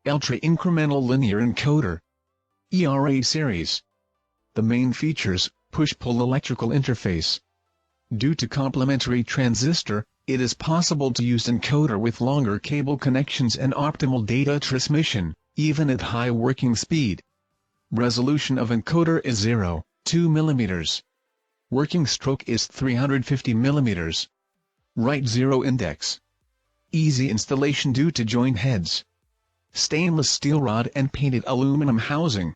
EltraIncremental linear encoder ERA series. The main features: push-pull electrical interface. Due to complementary transistor, it is possible to use encoder with longer cable connections and optimal data transmission, even at high working speed. Resolution of encoder is 0.2 mm. Working stroke is 350 mm. Write 0 index. Easy installation due to joint heads. Stainless steel rod and painted aluminum housing.